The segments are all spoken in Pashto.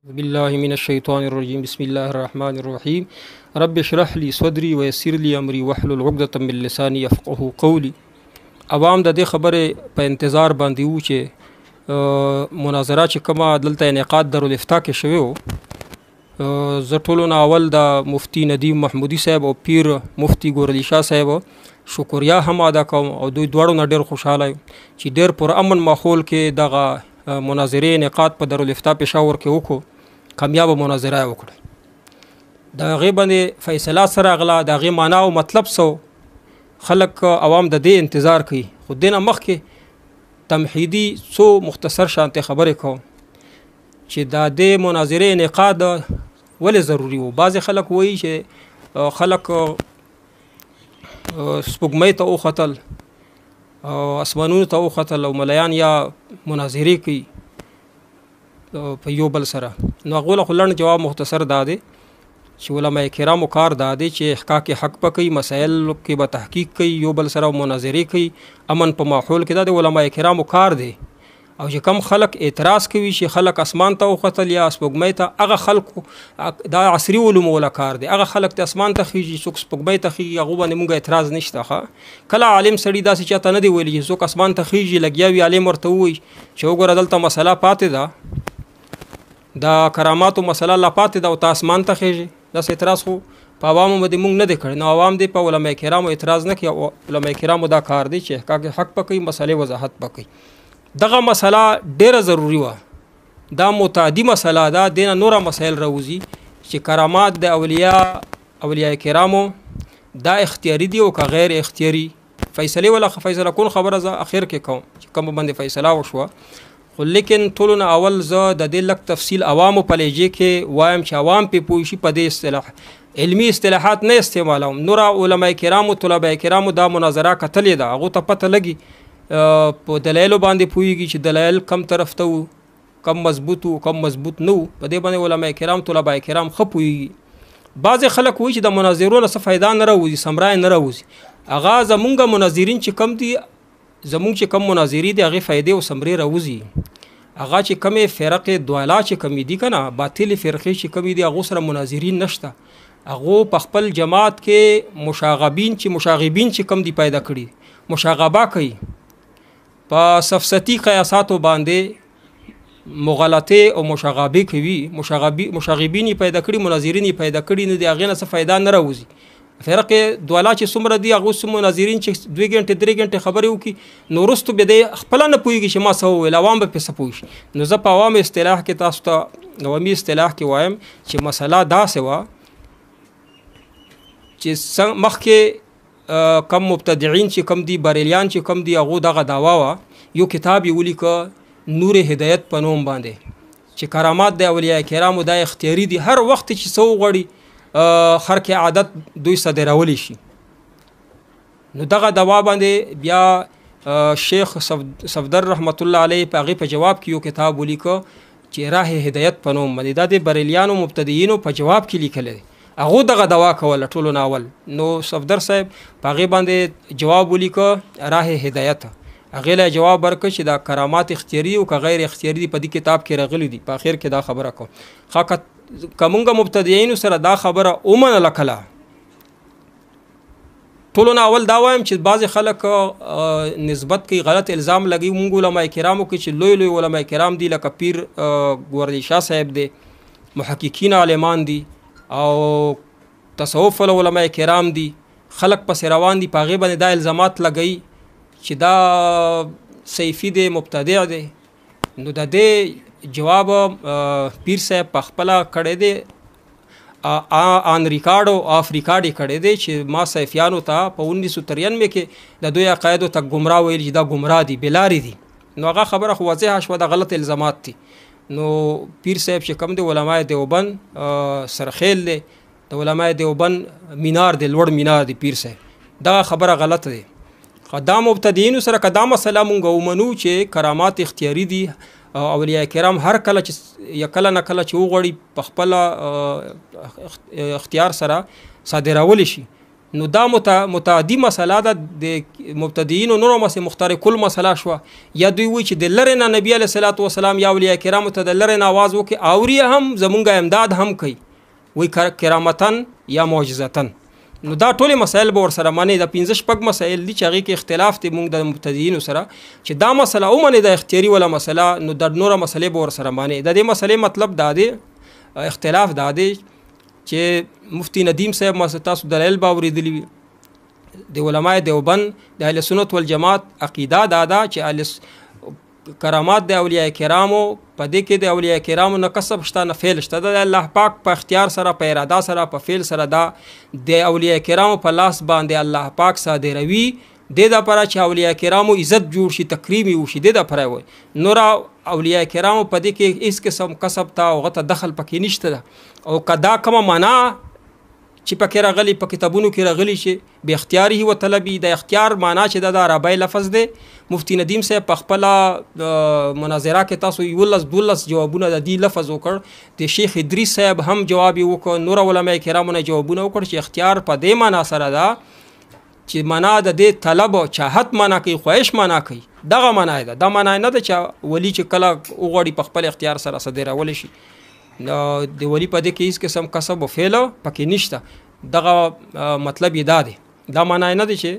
بالله من الشيطان الرجيم بسم الله الرحمن الرحيم رب اشرح لي صدري ويسر لي امري واحلل عقدة من لساني يفقهوا قولي. عوام د دې خبره په انتظار باندې وو چې مناظره چې کومه دلته انعقاد دارالافتاء کې شوی و، زه ټولو نه اول د مفتي ندیم محمودي صاحب او پیر مفتي ګورعلي شاه صاحب شکریا هم ادا کوم او دوی دواړو نه ډېر خوشحاله یم چې ډېر پر امن ماحول کې دغه مناظرې انعقاد په دارالافتاء پېښور کې وکړو، کامیابه مناظره یې وکړه. د هغې باندې فیصله څه راغله، د هغې معنا او مطلب څه، خلک عوام د دې انتظار کوي. خو دې نه مخکې تمهیدي څو مختصر شانتې خبرې کوم چې د دې مناظرې انعقاد ولې ضروري و. بعضې خلک وایي چې خلک سپوږمۍ ته وختل او اسمانونو ته وختل او ملیان یا مناظرې کوي په یو بل سره. نو هغو له خو لنډ جواب مختصر دا دی چې علماء کرامو کار دا دی چې احقاق حق به کوي، مسایل کې به تحقیق کوي، یو بل سره مناظرې کوي، امن په ماحول کې دا د علماء کرامو کار دی. او چې کم خلک اعتراض کوي چې خلک اسمان ته وختل یا سپوږمۍ ته، هغه خلکو دا عصري علومو والا کار دی. هغه خلک د اسمان ته خیږي، څوک سپوږمۍ ته خیږي، هغو باندې موږ اعتراض نشته. کله عالم سړي داسې چاته نه دی ویلي چې څوک اسمان ته خیږي لګیا وي، عالم ورته ووایي چې وګوره دلته مسله پاتې ده، د کراماتو مسله لا پاتې ده او ته اسمان ته خیږي. داسې اعتراض خو په عوامو باندې موږ نه دی کړی. نو عوام دی په علماء کرامو اعتراض نه کوي او علماء کرامو دا کار دی چې احقاق حق به کوي، مسلې وضاحت به کوي. دغه مسله ډیره ضروري وه، دا متعدي مسله ده، دې نه نوره مسایل راوځي چې کرامات د اولیاء کرامو دا اختیاري دي او که غیر اختیاري. فیصلې ولا فیصله کول خبره زه اخر کې کوم چې کوم باندې فیصله وشوه، خو لیکن ټولو نه اول زه د دې لږ تفصیل عوامو په لهجې کې وایم چې عوام پې پوه شي. په دې اصطلاح علمي اصطلاحات نه استعمالوم. نور علماء کرامو طلباء کرامو دا مناظره کتلې ده، هغو ته پته لګي په دلایلو باندې پوهېږي چې دلایل کم طرف ته وو، کم مضبوط وو، کم مضبوط نه وو. په دې باندې علماء کرام طلباء کرام ښه پوهېږي. بعضې خلک وایي چې د مناظرو نه څه فایده نه راوځي، ثمره یې نه راوځي. هغه زمونږ مناظرین چې کم دي، زمونږ چې کم مناظرې دي، هغې فایدې او ثمرې راوځي. هغه چې کمې فرقې دوالا چې کمې دي که نه، باطلې فرقې چې کمې دي، هغو سره مناظرین نشته. هغو په خپل جماعت کې مشاغبین چې کم دي پیدا کړي، مشاغبه کوي، په سفسطي قیاساتو باندې مغالطې او مشاغبې کوي. مشاغبین یې پیدا کړي، مناظرین یې پیدا کړي، نو د هغې نه څه فایده نه راوځي. فرقې دوالا چې څومره دي، هغو څومره مناظرین چې 2 غنټې 3 غنټې خبرې وکړي، نو وروستو بیا دی خپله نه پوهېږي چې ما څه وویل، عوام به پرې څه پوه شي. نو زه په عوامو اصطلاح کې تاسو ته عوامي اصطلاح کې وایم چې مسله داسې وه چې مخکې کم مبتدعین چې کم دي، بریلیان چې کم دي، هغو دغه دعوا وه. یو کتاب یې ولیکه نور هدایت په نوم باندې چې کرامات د اولیاء کرامو دا اختیاري دي، هر وخت چې څه وغواړي خرق عادت دوی صادرولی شي. نو دغه دوا باندې بیا شیخ صفدر رحمت الله علیه په هغې په جواب کې یو کتاب ولیکه چې راه هدایت په نوم باندې، دا د بریلیانو مبتدیینو په جواب کې لیکلی دی. هغو دغه دوا کوله ټولو نه اول. نو صفدر صاحب په هغې باندې جواب ولیکه راه هدایت. هغې له جواب ورکړه چې دا کرامات اختیاري او که غیر اختیاري دي، په دې کتاب کې راغلي دي. په اخر کې دا خبره کوم ښه که مونږ مبتدیینو سره دا خبره ومنله، کله ټولو نه اول دا وایم چې بعضې خلک نسبت کوي، غلط الزام لګوي مونږ علماء کرامو کې چې لوی لوی علماء کرام دي، لکه پیر ګورعلي شاه صاحب دی، محققین عالمان دي او تصوف علماء کرام دي، خلک پسې روان دي، په هغې باندې دا الزامات لګوي چې دا صیفي دی، مبتدع دی. نو د دې جواب پیر صاحب په خپله کړی دی، آن ریکارډ او آف ریکارډ یې کړی دی چې ما صیفیانو ته په 1993 کې د دوی عقایدو ته ګمراه ویل چې دا ګمراه دي، بېلارې دي. نو هغه خبره خو واضحه شوه، د غلط الزامات دي. نو پیر صاحب چې کوم دی علماء دیوبند سرخیل دی، د علماء دیوبند مینار دی، لوړ مینار دی پیر صاحب. دغه خبره غلط دی. دا مبتدیینو سره که دا مسله مونږ ومنو چې کرامات اختیاري دي، اولیاء کرام هر کله چې یا کله نه کله چې وغواړي په خپله اختیار سره صادرولی شي، نو دا متعدی مسله ده د مبتدیینو نورو مخترق المسله شوه. یا دوی وایي چې د لرې نه نبي علیه صلات وسلام یا اولیاء کرامو ته د لرې نه آواز وکړي اوري هم زمونږ امداد هم کوي وایي کرامتن یا معجزتن. نو دا ټولې مسایل به ورسره منې د 15 مسایل دي چې هغې کې اختلاف دی مونږ د مبتدیینو سره چې دا مسله ومنې د اختیاري ولا مسله نو د نوره مسلې به ورسره منې. د دې مسلې مطلب دا دی اختلاف دا دی چې مفتی ندیم صاحب تاسو دلایل به اورېدلي وي د علماء دیوبند د اهل سنت والجماعت عقیده دا ده چې کرامات د اولیاء کرامو په دې کې د اولیاء کرامو نه کسب شته نه فعل شته د الله پاک په اختیار سره په اراده سره په فعل سره دا د اولیاء کرامو په لاس باندې الله پاک صادروي د لپاره چې اولیاء کرامو عزت جوړ شي تکریم وشي د لپاره وي. نور اولیاء کرامو په دې کې هیڅ قسم کسب ته او غته دخل پکې نشته ده او کدا کومه معنا چې پکې راغلي په کتابونو کې راغلي چې به اختیاري و طلبي د اختیار معنا چې د عربی لفظ دی. مفتی ندیم صاحب په خپل مناظره کې تاسو 12 جوابونه د دې لفظ وکړ. د شیخ ادریس صاحب هم جواب وکړ. نور علماء کرامو نه جوابونه وکړ چې اختیار په دې معنا سره ده چې معنا د دې طلب او چاهت معنا کوي خواهش معنا کوي دغه معنا ده. دا معنا نه ده چې ولی چې کله وغوړي په خپل اختیار سره صدرول شي. د ولی په دې کې هیڅ قسم کسب او فعل پکې نشته. دغه مطلب یې دا دی. دا معنا نه دی چې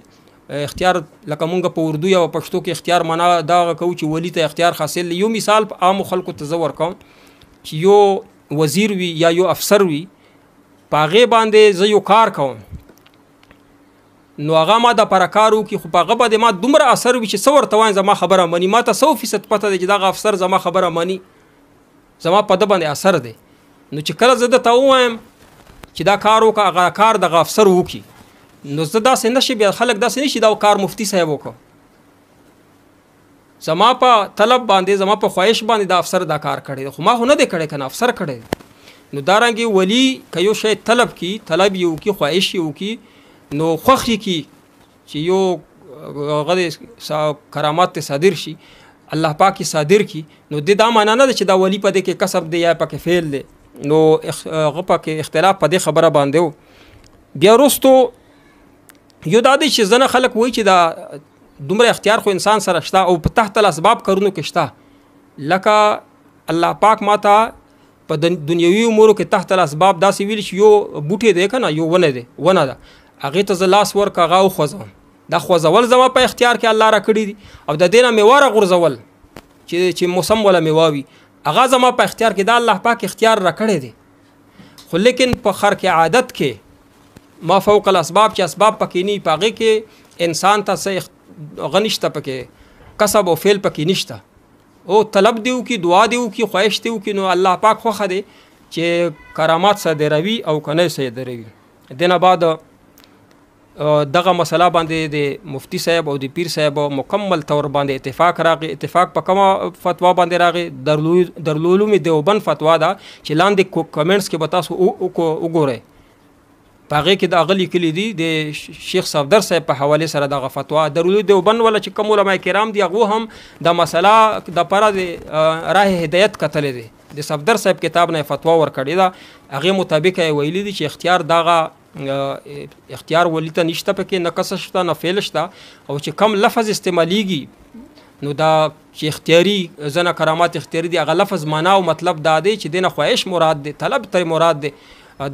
اختیار لکه مونږ په اردو یا پښتو کې اختیار معنا دا کوو چې ولی ته اختیار حاصل. یو مثال عام خلکو ته زور کوم چې یو وزیر وي یا یو افسر وي په هغې باندې زه یو کار کوم نو هغه ما د پرکارو کې خو په هغه باندې ما دومره اثر وي چې څه ورته وایم زما خبره مني. ما ته 100% پته دی چې دغه افسر زما خبره مني زما په ده باندې اثر دی. نو چې کله زه درته ووایم چې دا کار وکړه هغه کار دغه افسر وکړي نو زه داسې نه شي بیا خلک داسې نه شي دا کار مفتي صاحب وکړه زما په طلب باندې زما په خواهش باندې دا افسر دا کار کړی خو ما خو نه دی کړی که نه افسر کړی. نو دارنګې ولی که یو شی طلب کی طلب یې وکړي خواهش یې وکړي نو خوښ یې کړي چې یو هغه کرامات ته صادر شي الله پاک صادر کړي نو د دا معنا نه ده چې دا ولی په دې کې کسب دی یا پکې فعل دی. نو هغه پکې اختلاف په دې خبره باندې و. بیا وروستو یو دا دی چې ځنه خلک وایي چې دا دومره اختیار خو انسان سره شته او په تحت الاسباب کارونو کې شته لکه الله پاک ماته په دنیوي امورو کې تحت الاسباب داسې ویل چې یو بوټی دی که نه یو ونه ده هغې ته زه لاس ورکړه هغه وخوځوم. دا خوځول زما په اختیار کې الله را کړي دي او د دې نه میوه را غورځول چې موسم ولا میوه وي هغه زما په اختیار کې دا الله پاک اختیار را کړی دی. خو لیکن په خرق عادت کې ما فوق الاسباب چې اسباب پکې نه په هغې کې انسان ته څه هغه نشته پکې کسب او فعل پکې نشته او طلب دی وکړي دعا دی وکړي خواهش دی وکړي نو الله پاک خوښه دی چې کرامات صادروي او که نه صادروي. دې نه بعد دغه مسله باندې د مفتی صاحب او د پیر صاحب مکمل طور باندې اتفاق راغی. اتفاق په کومه فتوا باندې راغی دارالعلوم دیوبند فتوا ده چې لاندې کمنټس کې به تاسو وګورئ په هغې کې د هغه لیکلي دي د شیخ صفدر صاحب په حوالې سره دغه فتوا دارالعلوم دیوبند والا چې کوم علما کرام دي هغو هم د مسله دپاره د راه هدایت کتلی دی د صفدر صاحب کتاب نه فتوا ورکړې ده هغې مطابق یې ویلي دي چې اختیار دغه اختیار ولی ته نشته پکې نه کسب شته نه فعل شته او چې کم لفظ استعمالیږي نو دا چې اختیاري ځنه کرامات اختیاري دي هغه لفظ معنا او مطلب دا دی چې دینه خواهش مراد دی طلب تر مراد دی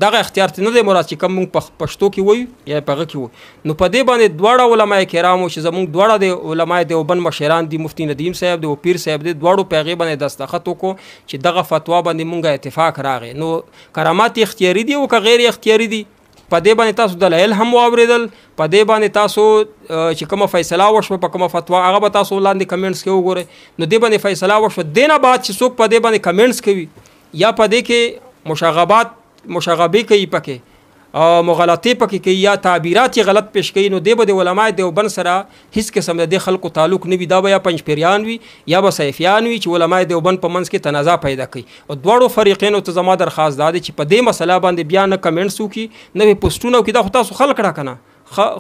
دغه اختیار ته نه دی مراد چې کوم موږ په پښتو کې وایو یا په هغه کې وایو. نو په دې باندې دواړه علما کرامو چې زموږ دواړه د علما دیوبند مشران دي مفتی ندیم صاحب دی او پیر صاحب دی دواړو په هغې باندې دستخط وکړو چې دغه فتوا باندې مونږ اتفاق راغی. نو کرامات اختیاري دي او که غیر اختیاري دي په دې باندې تاسو دلایل هم واورېدل په دې باندې تاسو چې کومه فیصله وشوه په کومه فتوا هغه به تاسو لاندې کمنټس کې وګورئ. نو دې باندې فیصله وشوه دې نه بعد چې څوک په دې باندې کمنټس کوي یا په دې کې مشاغبې کوي پکې مغالطې پکې کوي یا تعبیرات یې غلط پیش کوي نو دې به د علماء دیوبند سره هیڅ قسم د دې خلکو تعلق نه وي. دا به یا پنجپیریان وي یا به سیفیان وي چې علماء دیوبند په منځ کې تنازع پیدا کوي. او دواړو فریقینو ته زما درخواست دا دی چې په دې مسله باندې بیا نه کمنټس وکړي نه پوسټونه وکړي دا خو تاسو خلک را که نه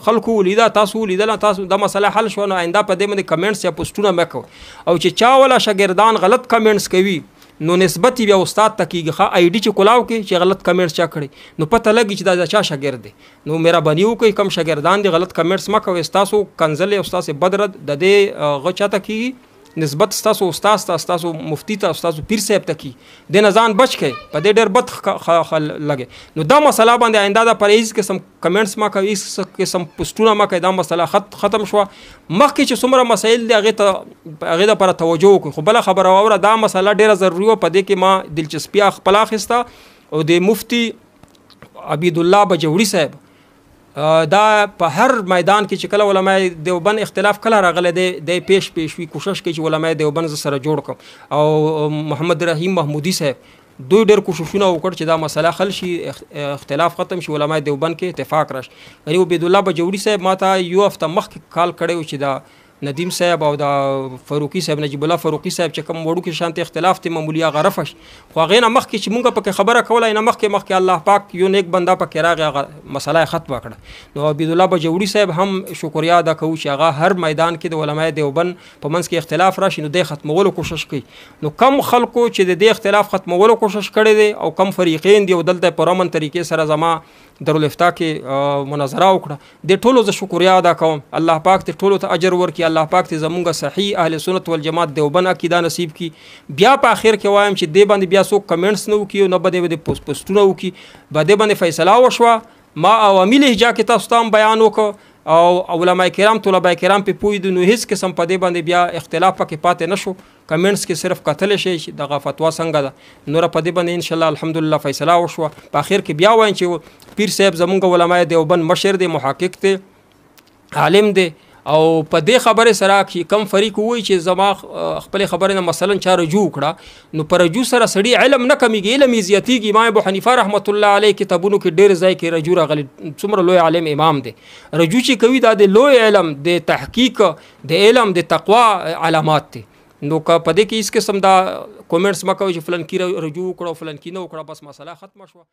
خلکو ولیده تاسو ولیدله تاسو دا مسله حل شوه نو آینده په دې باندې کمنټس یا پوسټونه مه کوئ. او چې چا ولا شاګردان غلط کمنټس کوي نو نسبت بیا استاد ته کېږي ښه آی ډي چې کلاو کې چې غلط کمنټس چا کړی نو پته لګي چې دا د چا شاګرد دی. نو مهرباني وکړئ کم شاګردان دي غلط کمنټس مه کوئ. ستاسو کنځل او ستاسو بدرد د دې هغه چا ته کېږي نسبت ستاسو استاد ته ستاسو مفتی ته ستاسو پیر صاحب ته کی د نه ځان بچ کړئ په دې ډېر بد لګي. نو دا مسله باندې آینده د پرهیز قسم کمنټس ما کوي قسم پوسټونه ما کوي دا مسله ختم شو. مخکې چې څومره مسایل دي هغه د پر توجه وکړو. خو بل خبره اوره دا مسله ډېره ضروري و په دې کې ما دلچسپي خپل اخیسته او د مفتی عبید الله بجوړي صاحب دا په هر میدان کې چې کله علماء دیوبند اختلاف کله راغلی دی پیش وی کوشش کوي چې علماء دیوبند سره جوړ کړم او محمد رحیم محمودي صاحب دوی ډېر کوششونه وکړ چې دا مسله حل شي اختلاف ختم شي علماء دیوبند کې اتفاق راشي. یعنی عبید الله بجوړي صاحب ماته یو هفته مخکې کال کړی چې دا ندیم صاحب او دا فاروقي صاحب نجیب الله فاروقي صاحب چې کوم وړو کې شانتي اختلاف ته معمولی غرفش خو هغه نه مخکې چې مونږ پکې خبره کوله نه مخکې الله پاک یو نیک بندا پکې راغی مسله ختم کړه. نو عبید الله بجوړي صاحب هم شکریا ادا کوو چې هغه هر میدان کې د علماء دیوبند په منځ کې اختلاف راشي نو د ختمولو کوشش کوي. نو کم خلکو چې د دې اختلاف ختمولو کوشش کړي دي او کم فریقین دي او دلته په رامن طریقې سره زما دارالافتا کې مناظره وکړه د ټولو ز شکریا ادا کوم. الله پاک ته ټولو ته اجر ورکړي. الله پاک ته زمونږ صحیح اهل سنت والجماعت دیوبند عقیده نصیب کی. بیا په اخر کې وایم چې دې باندې بیا څوک کمنټس نه وکي نه بده پوسټونه وکي باندې باندې فیصله وشوه ما عوامل هجا کې تاسو ته بیان وکړ او علماء کرام طلباء کرام په پوی د نو هیڅ قسم په دې باندې بیا اختلاف پکې پاتې نشو. کمنټس کې صرف قتل شي دغه فتوا څنګه ده نور په دې باندې ان شاء الله الحمدلله فیصله وشوه. په اخر کې بیا وایم چې پیر صاحب زمونږ علماء دیوبند مشر دی محقق دی عالم دی او په دې خبره سره چې کم فریق وای چې زما خپل خبره نه مثلا چا رجوع کړه نو پر رجوع سره سړی علم نه کمیږي علم زیاتیږي. امام ابو حنیفه رحمت الله علیه کتابونو کې ډېر ځای کې رجوع راغلی څومره لوی عالم امام دی. رجوع چې کوي دا د لوی علم د تحقیق د علم د تقوا علامات دي. نو که په دې کې هیڅ قسم دا کومنټس مکوئ چې فلان کی رجوع کړو فلان کی نه وکړه بس مسله ختمه شوه.